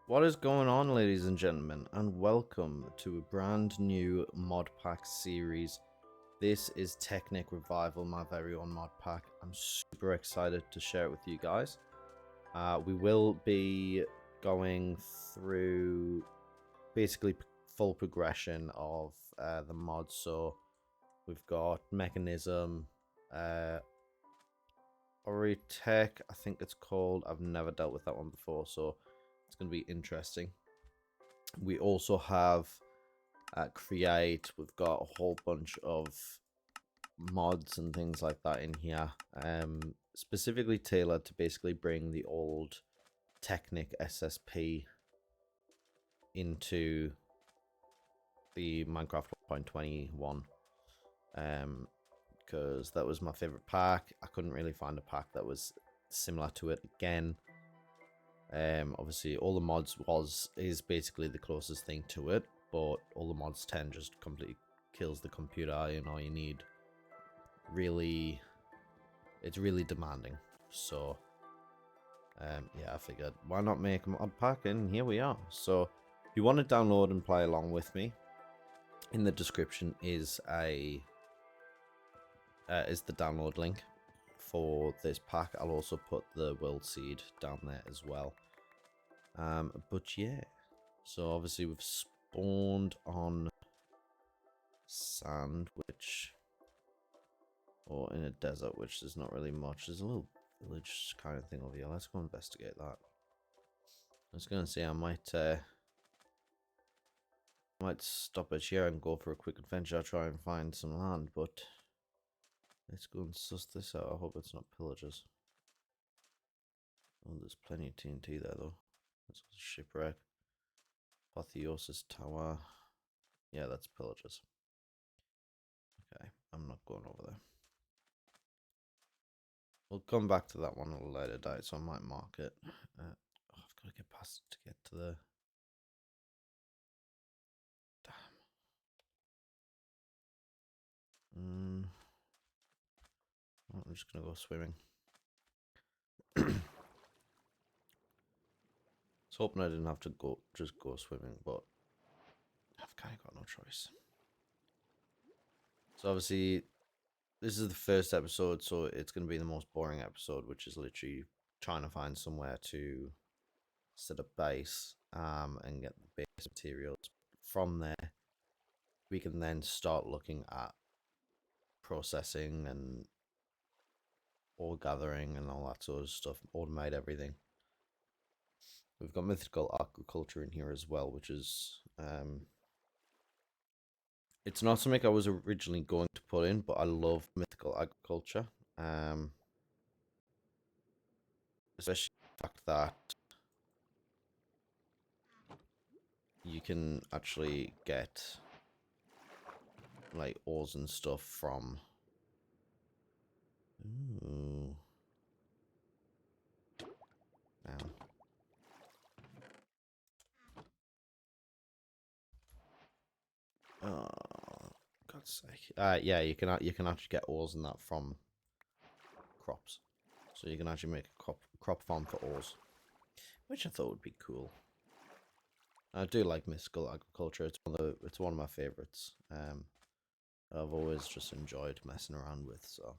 What is going on, ladies and gentlemen, and welcome to a brand new mod pack series. This is Technic Revival, my very own mod pack. I'm super excited to share it with you guys. We will be going through basically full progression of the mods. So we've got Mechanism, Tech, I think it's called. I've never dealt with that one before, so it's going to be interesting. We also have Create. We've got a whole bunch of mods and things like that in here, specifically tailored to basically bring the old Technic SSP into the Minecraft 1.21, because that was my favorite pack. I couldn't really find a pack that was similar to it again. Obviously all the mods is basically the closest thing to it, but all the mods 10 just completely kills the computer. You know, you need it's really demanding. So yeah, I figured why not make a mod pack, and here we are. So if you want to download and play along with me, in the description is the download link for this pack. I'll also put the world seed down there as well. But yeah, so obviously we've spawned on sand, or in a desert, which there's not really much. There's a little village kind of thing over here. Let's go investigate that. I was gonna say I might stop it here and go for a quick adventure, try and find some land, but let's go and suss this out. I hope it's not pillagers. Oh, there's plenty of TNT there though. That's a shipwreck. Apotheosis Tower. Yeah, that's pillagers. Okay, I'm not going over there. We'll come back to that one a little later date, so I might mark it. I've got to get past it to get to the... Damn. I'm just going to go swimming. I was hoping I didn't have to just go swimming, but I've kind of got no choice. So obviously, this is the first episode, so it's going to be the most boring episode, which is literally trying to find somewhere to set up base and get the base materials. From there, we can then start looking at processing and ore gathering and all that sort of stuff, automate everything. We've got mythical agriculture in here as well, which is it's not something I was originally going to put in, but I love mythical agriculture, especially the fact that you can actually get like ores and stuff from... Ooh. Damn. Oh, God's sake. Yeah, you can actually get ores and that from crops. So you can actually make a crop farm for ores, which I thought would be cool. I do like mythical agriculture. It's one of my favorites. I've always just enjoyed messing around with. So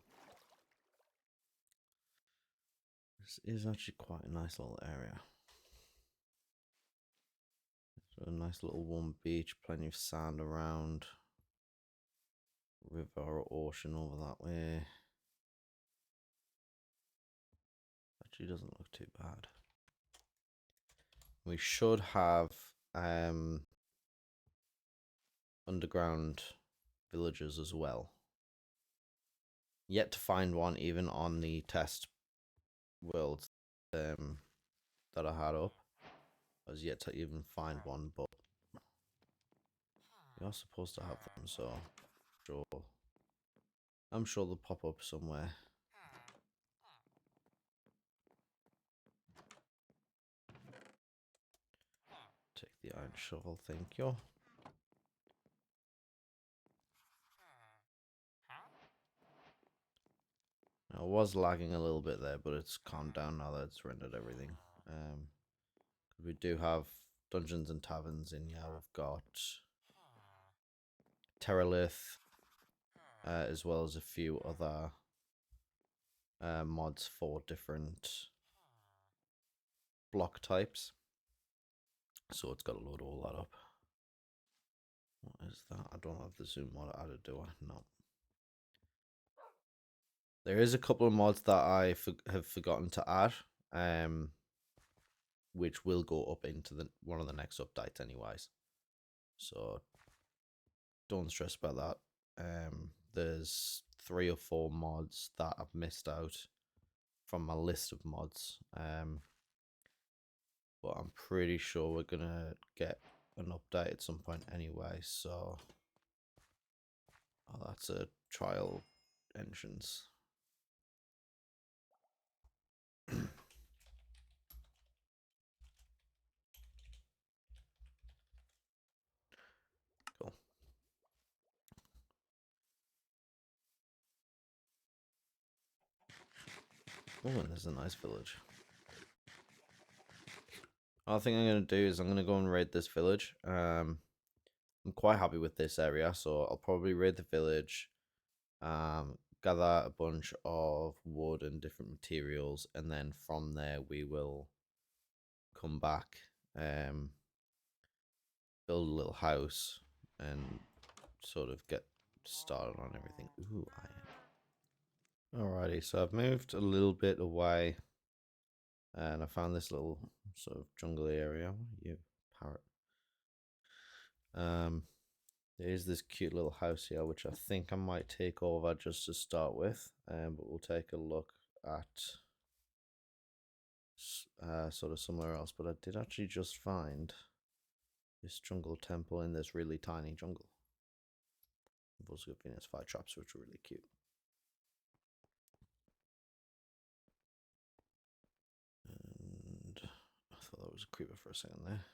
this is actually quite a nice little area. So a nice little warm beach, plenty of sand around. River or ocean over that way. Actually doesn't look too bad. We should have underground villages as well. Yet to find one, even on the test world that I had up. I was yet to even find one, but we are supposed to have them, so sure. I'm sure they'll pop up somewhere. Take the iron shovel, thank you. I was lagging a little bit there, but it's calmed down now that it's rendered everything. We do have dungeons and taverns in here. We've got Terralith, as well as a few other mods for different block types. So it's got to load all that up. What is that? I don't have the zoom mod added, do I? No. There is a couple of mods that I have forgotten to add, which will go up into one of the next updates anyways. So don't stress about that. There's 3 or 4 mods that I've missed out from my list of mods. But I'm pretty sure we're gonna get an update at some point anyway. So, oh, that's a trial entrance. Cool. Oh, and there's a nice village. Other thing I'm going to do is I'm going to go and raid this village. I'm quite happy with this area, so I'll probably raid the village, gather a bunch of wood and different materials, and then from there we will come back, build a little house, and sort of get started on everything. Ooh, iron. Alrighty, so I've moved a little bit away, and I found this little sort of jungle area. What are you, parrot? There's this cute little house here, which I think I might take over just to start with, but we'll take a look at sort of somewhere else. But I did actually just find this jungle temple in this really tiny jungle. I've also got Venus fire traps, which are really cute. And I thought that was a creeper for a second there.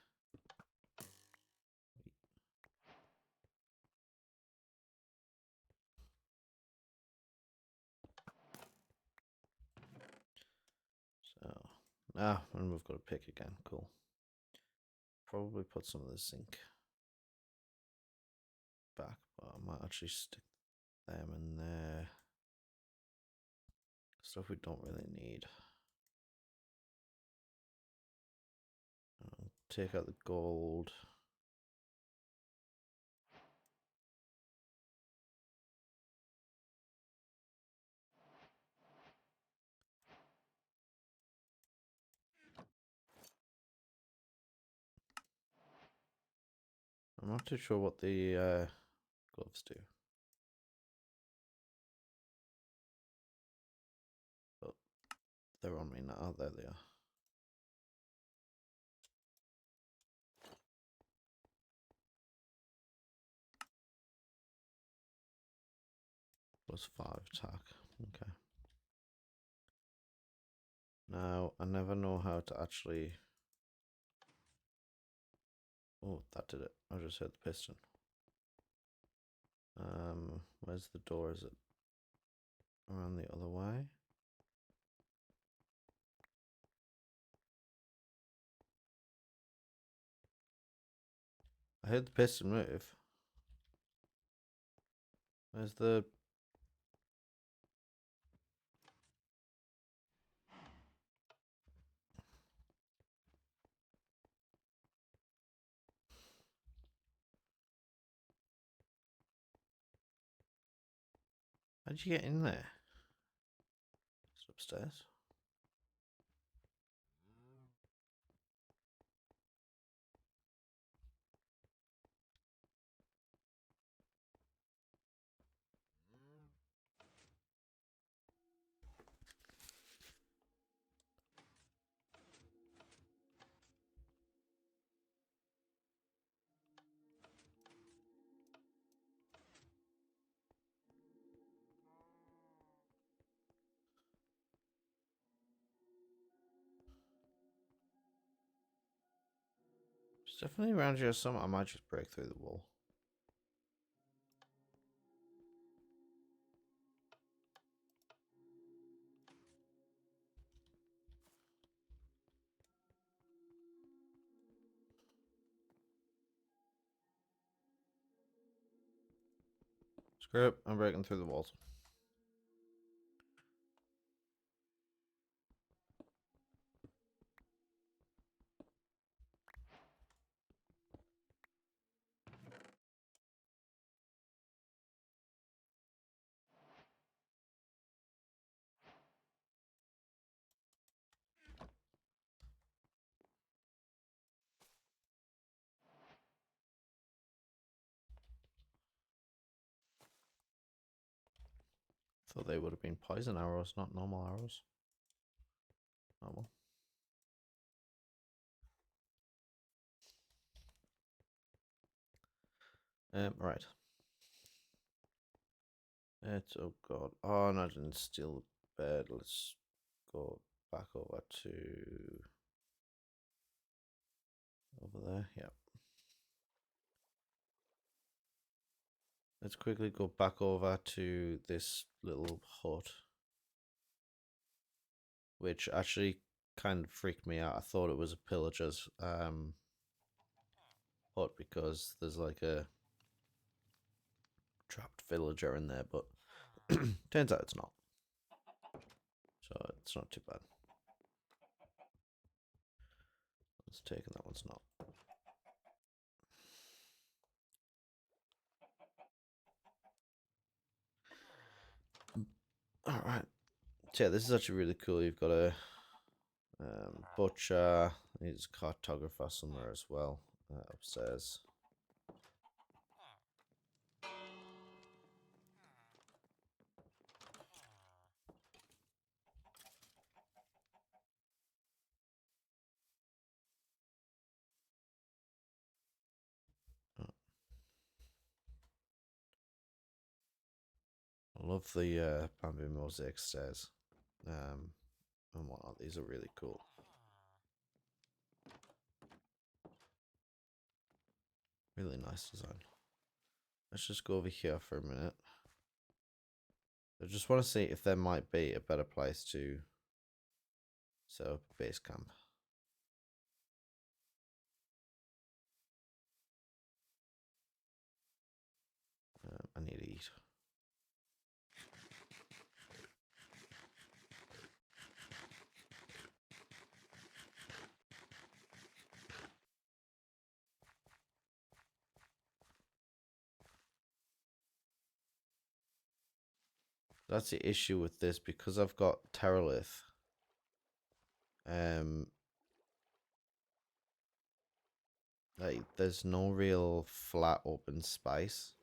So, and we've got a pick again. Cool. Probably put some of the zinc back, but I might actually stick them in there. Stuff we don't really need. I'll take out the gold. I'm not too sure what the gloves do. But they're on me now. Oh, there they are. +5 attack. Okay. Now, I never know how to actually... Oh, that did it. I just heard the piston. Where's the door? Is it around the other way? I heard the piston move. Where's the... How'd you get in there? It's upstairs. It's definitely around here somewhere. I might just break through the wall. Crap, I'm breaking through the walls. Thought they would have been poison arrows, not normal arrows. Oh well. Right. It's, oh god. Oh, no, I didn't steal the bed. Let's go back over to over there. Yeah. Let's quickly go back over to this little hut, which actually kind of freaked me out. I thought it was a pillager's hut because there's like a trapped villager in there, but turns out it's not. So it's not too bad. Let's take that one's not. All right. So yeah, this is actually really cool. You've got a butcher. There's a cartographer somewhere as well upstairs. I love the bamboo mosaic stairs and whatnot. These are really cool. Really nice design. Let's just go over here for a minute. I just want to see if there might be a better place to set up a base camp. I need to eat. That's the issue with this, because I've got Terralith. Like, there's no real flat open space.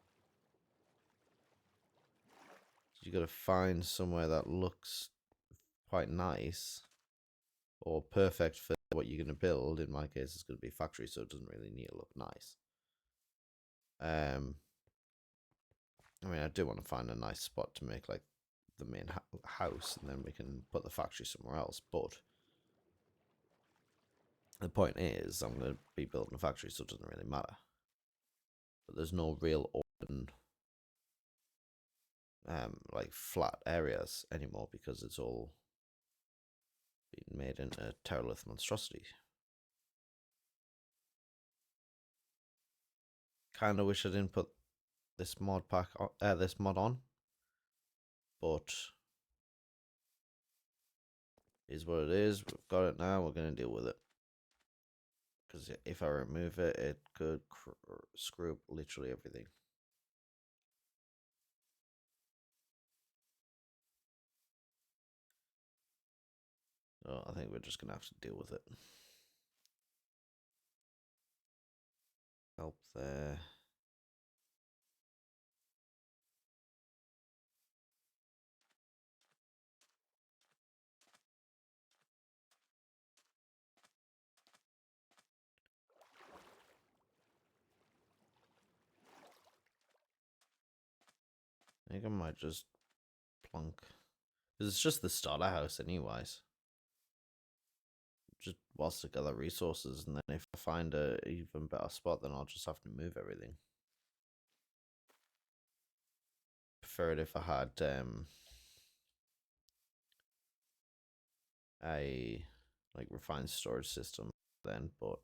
So you got to find somewhere that looks quite nice or perfect for what you're going to build. In my case, it's going to be a factory, so it doesn't really need to look nice. I mean, I do want to find a nice spot to make like the main house, and then we can put the factory somewhere else. But the point is, I'm going to be building a factory, so it doesn't really matter. But there's no real open, like flat areas anymore because it's all been made into Terralith monstrosity. Kind of wish I didn't put this mod pack on, this mod on, but is what it is. We've got it now. We're going to deal with it. Because if I remove it, it could screw up literally everything. So I think we're just going to have to deal with it. Help there. I think I might just plunk. Because it's just the starter house anyways. Just whilst I gather resources, and then if I find a even better spot, then I'll just have to move everything. Prefer it if I had a like refined storage system then, but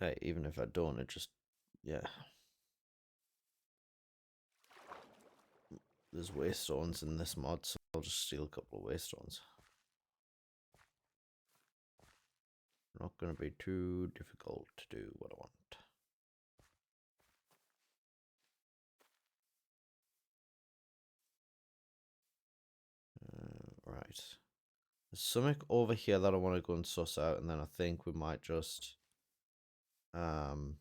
hey, even if I don't, it just, yeah. there's waystones in this mod, so I'll just steal a couple of waystones. Not going to be too difficult to do what I want. Right. There's something over here that I want to go and suss out, and then I think we might just go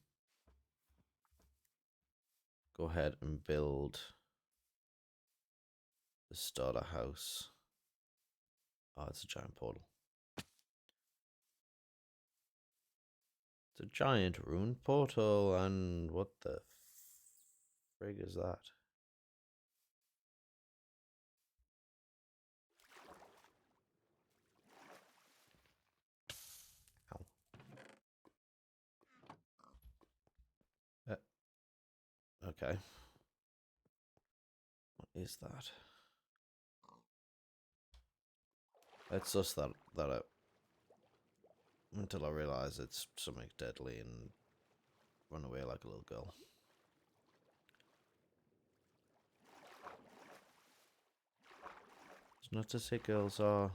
ahead and build the starter house. Oh, it's a giant portal. It's a giant rune portal, and what the frig is that? Ow. Okay. What is that? Let's suss that out until I realize it's something deadly and run away like a little girl. It's not to say girls are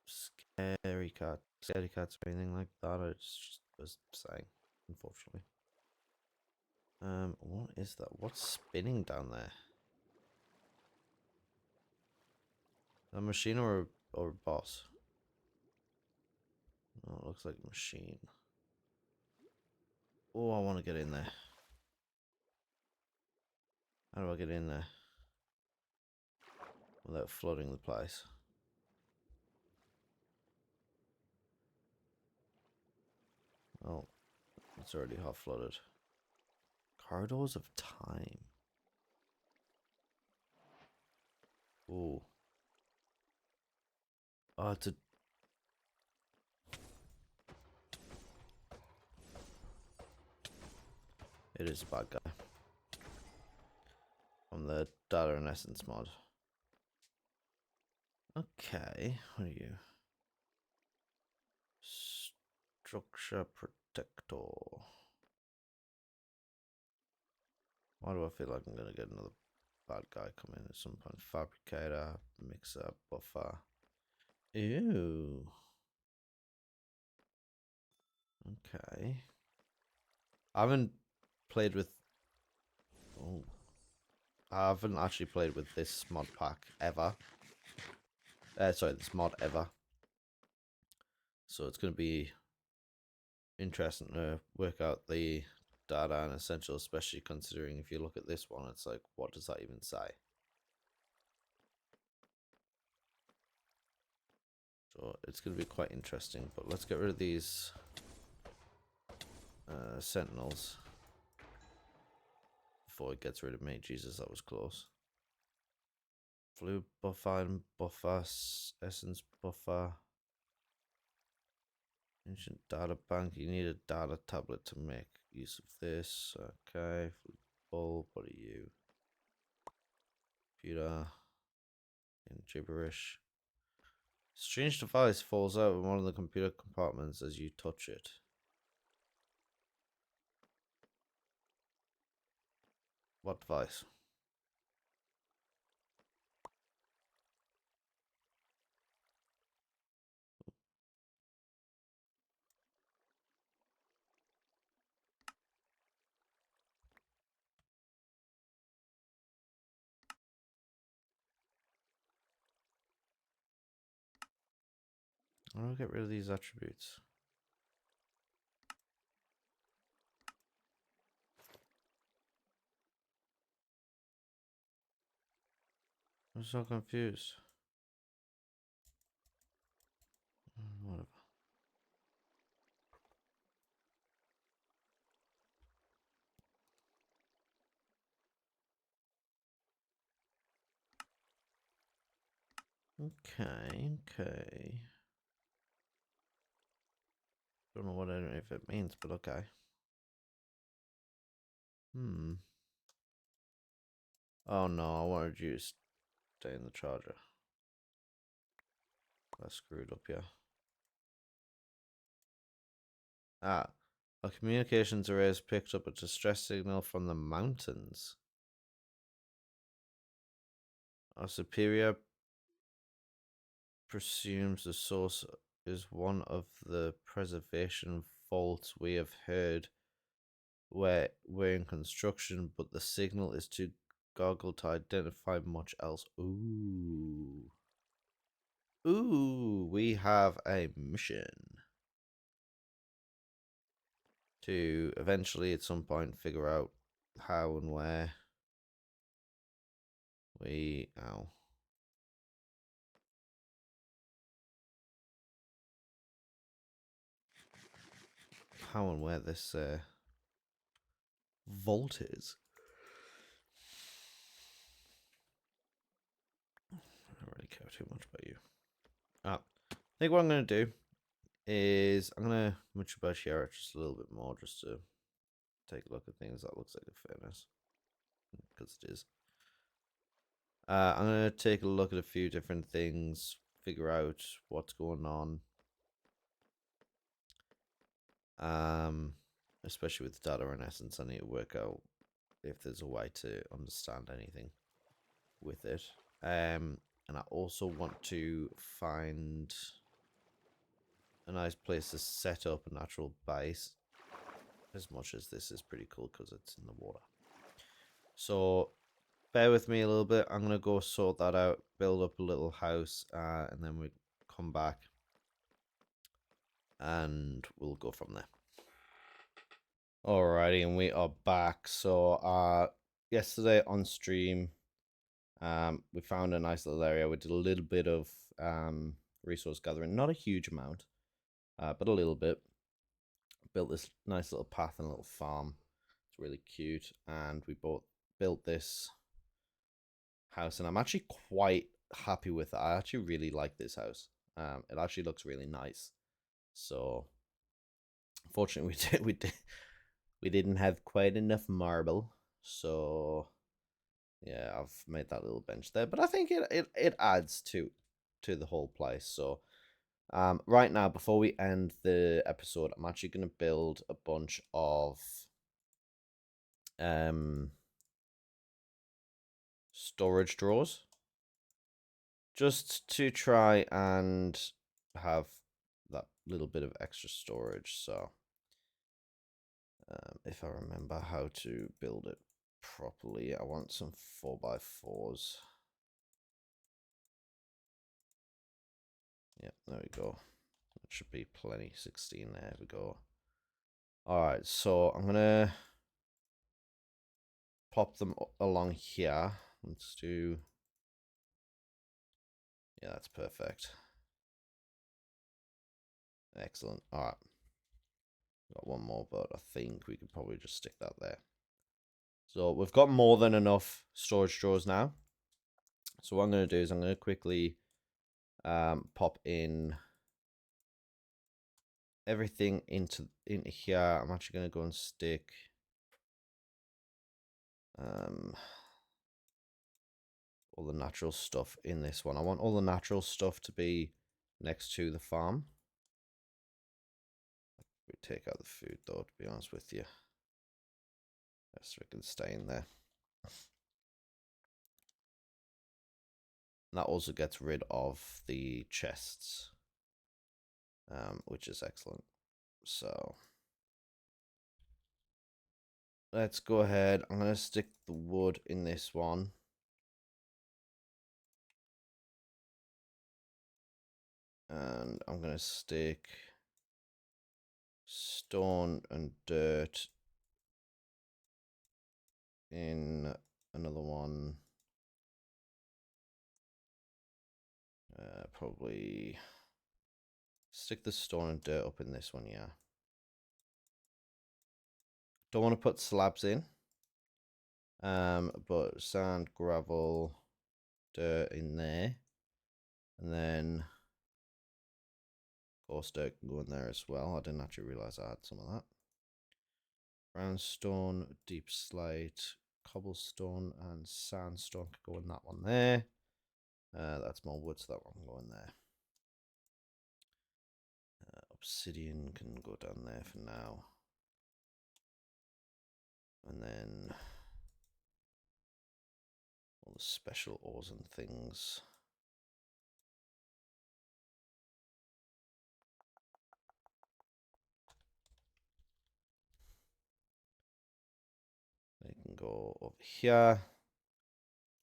scary cats or anything like that. It's just was saying, unfortunately. What is that? What's spinning down there? A machine or a boss? Oh, it looks like a machine. Oh, I want to get in there. How do I get in there without flooding the place? Oh, it's already half flooded. Corridors of time. Ooh. Oh, it's a... It is a bad guy. From the Data and Essence mod. Okay, what are you? Structure Protector. Why do I feel like I'm gonna get another bad guy come in at some point? Fabricator, Mixer, Buffer. Ew. Okay. I haven't played with... Oh. I haven't actually played with this mod pack ever. Sorry, this mod ever. So it's going to be interesting to work out the data and essential, especially considering if you look at this one, it's like, what does that even say? So it's going to be quite interesting, but let's get rid of these sentinels before it gets rid of me. Jesus, that was close. Fluid buffer and buffer, essence buffer. Ancient data bank. You need a data tablet to make use of this. Okay. Bulb, what are you? Computer. In gibberish. Strange device falls out of one of the computer compartments as you touch it. What device? How do I get rid of these attributes? I'm so confused. Whatever. Okay. Don't know what if it means, but okay. Oh no, I wanted you to stay in the charger. I screwed up, yeah. Ah, Our communications arrays picked up a distress signal from the mountains. Our superior presumes the source is one of the preservation faults we have heard where we're in construction, but the signal is too gargled to identify much else. Ooh. Ooh, we have a mission to eventually at some point figure out how and where we how and where this vault is. I don't really care too much about you. I think what I'm going to do is I'm going to much about share it just a little bit more just to take a look at things. That looks like a furnace because it is. I'm going to take a look at a few different things, figure out what's going on. Especially with data in essence, I need to work out if there's a way to understand anything with it. And I also want to find a nice place to set up a natural base, as much as this is pretty cool because it's in the water. So bear with me a little bit. I'm gonna go sort that out, build up a little house, and then we come back and we'll go from there. Alrighty, and we are back. So yesterday on stream, we found a nice little area. We did a little bit of resource gathering, not a huge amount, but a little bit. Built this nice little path and a little farm. It's really cute, and we built this house, and I'm actually quite happy with it. I actually really like this house. It actually looks really nice. So, unfortunately, we didn't have quite enough marble, so yeah, I've made that little bench there. But I think it adds to the whole place. So, right now, before we end the episode, I'm actually going to build a bunch of storage drawers just to try and have that little bit of extra storage. So if I remember how to build it properly, I want some 4x4s. Yep, there we go. That should be plenty. 16, there we go. Alright, so I'm gonna pop them along here. Let's do... Yeah, that's perfect. Excellent. Alright. Got one more, but I think we could probably just stick that there. So we've got more than enough storage drawers now. So what I'm going to do is I'm going to quickly pop in everything into here. I'm actually going to go and stick all the natural stuff in this one. I want all the natural stuff to be next to the farm. We take out the food though, to be honest with you. Yes, we can stay in there. And that also gets rid of the chests, which is excellent. So let's go ahead. I'm going to stick the wood in this one. And I'm going to stick stone and dirt in another one. Probably stick the stone and dirt up in this one, yeah. Don't want to put slabs in. But sand, gravel, dirt in there. And then coarse dirt can go in there as well. I didn't actually realize I had some of that. Brownstone, deep slate, cobblestone, and sandstone can go in that one there. That's more wood, so that one can go in there. Obsidian can go down there for now. And then all the special ores and things. They can go over here.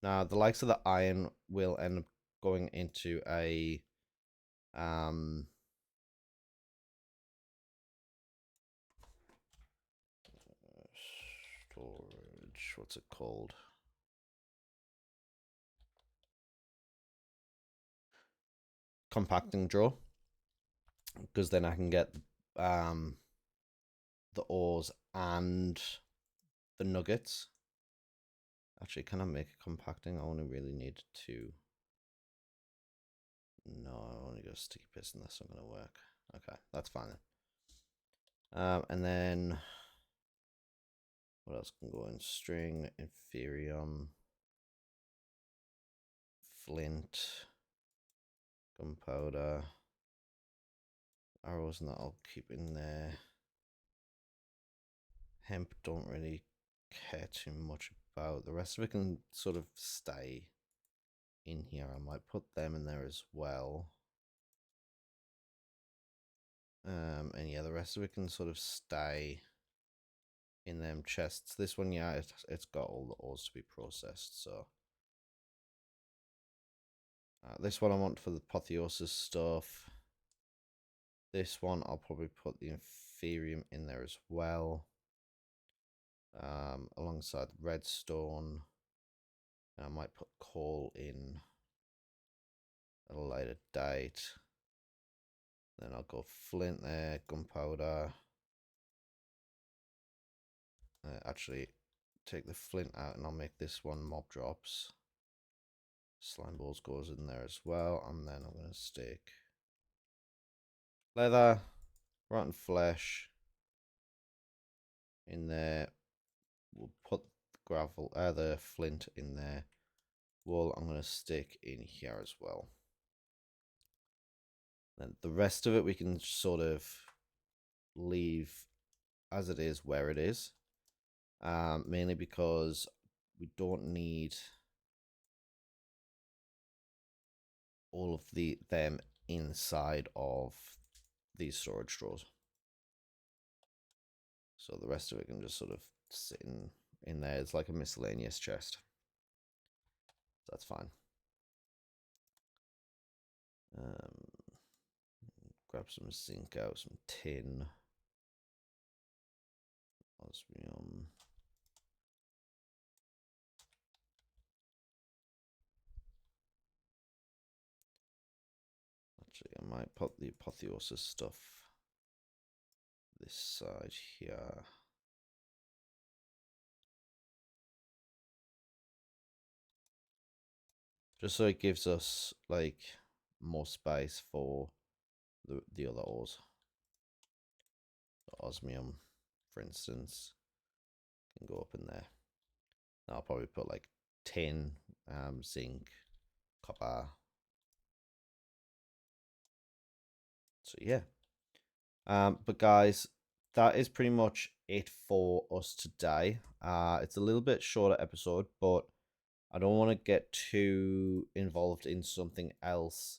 Now, the likes of the iron will end up going into a storage. What's it called? Compacting drawer. Because then I can get the ores and the nuggets. Actually, can I make it compacting? I only really need 2. No, I only got a sticky piston. That's not going to work. Okay, that's fine. And then what else can go in? String, inferium, flint, gunpowder, arrows, and that I'll keep in there. Hemp, don't really care too much about. The rest of it can sort of stay in here. I might put them in there as well. And yeah, the rest of it can sort of stay in them chests. This one, yeah, it's got all the ores to be processed. So this one I want for the apotheosis stuff. This one I'll probably put the inferium in there as well, alongside redstone. And I might put coal in at a later date. Then I'll go flint there, gunpowder. Actually, take the flint out and I'll make this one mob drops. Slime balls goes in there as well. And then I'm going to stick leather, rotten flesh in there. We'll put gravel, the flint in there. Wool I'm going to stick in here as well. Then the rest of it we can sort of leave as it is where it is. Mainly because we don't need all of them inside of these storage drawers. So the rest of it can just sort of sit in there. It's like a miscellaneous chest. So that's fine. Grab some zinc out, some tin. Osmium. Actually, I might put the apotheosis stuff this side here. Just so it gives us like more space for the other ores. The osmium, for instance, can go up in there. I'll probably put like tin, zinc, copper. So yeah. But guys, that is pretty much it for us today. It's a little bit shorter episode, but I don't want to get too involved in something else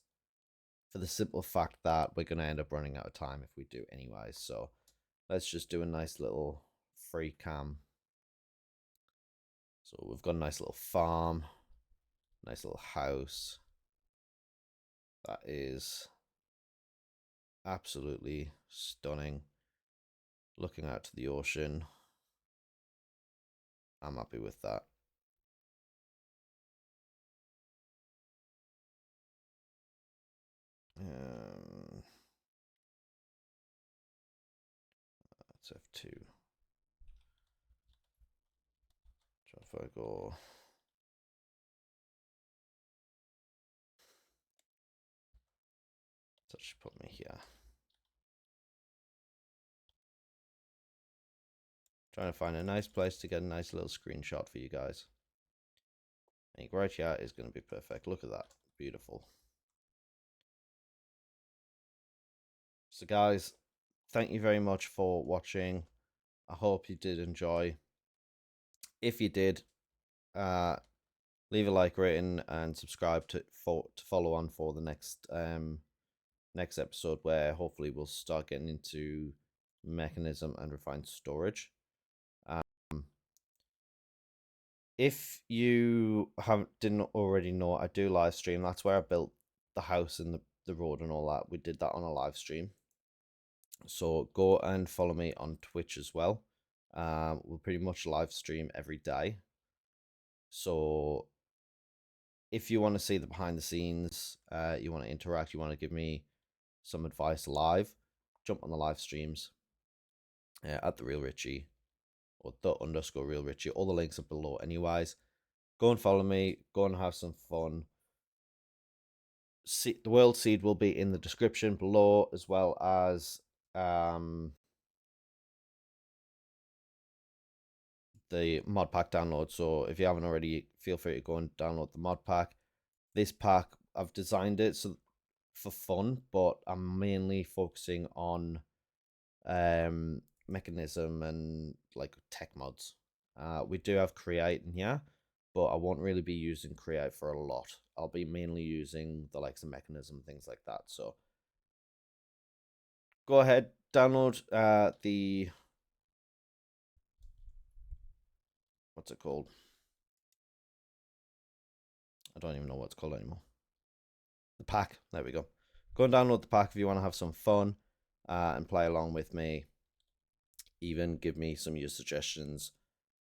for the simple fact that we're going to end up running out of time if we do anyway. So let's just do a nice little free cam. So we've got a nice little farm, nice little house. That is absolutely stunning. Looking out to the ocean. I'm happy with that. That's F2. So if I go... That should put me here. Trying to find a nice place to get a nice little screenshot for you guys. I think right here is going to be perfect. Look at that. Beautiful. So guys, thank you very much for watching. I hope you did enjoy. If you did, leave a like rating and subscribe to follow on for the next episode, where hopefully we'll start getting into mechanism and refined storage. If you didn't already know, I do live stream. That's where I built the house and the road and all that. We did that on a live stream. So go and follow me on Twitch as well. We'll pretty much live stream every day. So if you want to see the behind the scenes, you want to interact, you want to give me some advice live, jump on the live streams at the Real Richie or the _Real Richie. All the links are below anyways. Go and follow me, go and have some fun. The world seed will be in the description below, as well as the mod pack download. So if you haven't already, feel free to go and download the mod pack. This pack, I've designed it so for fun, but I'm mainly focusing on mechanism and like tech mods. We do have create in here, but I won't really be using create for a lot. I'll be mainly using the likes of mechanism, things like that. So go ahead, download the, what's it called? I don't even know what it's called anymore. The pack. There we go. Go and download the pack if you want to have some fun and play along with me. Even give me some of your suggestions.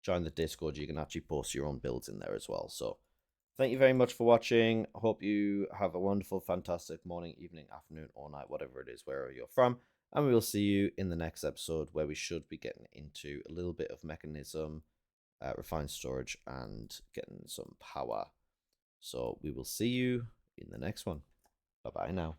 Join the Discord. You can actually post your own builds in there as well. So thank you very much for watching. I hope you have a wonderful, fantastic morning, evening, afternoon, or night, whatever it is, wherever you're from. And we will see you in the next episode, where we should be getting into a little bit of mechanism, refined storage, and getting some power. So we will see you in the next one. Bye-bye now.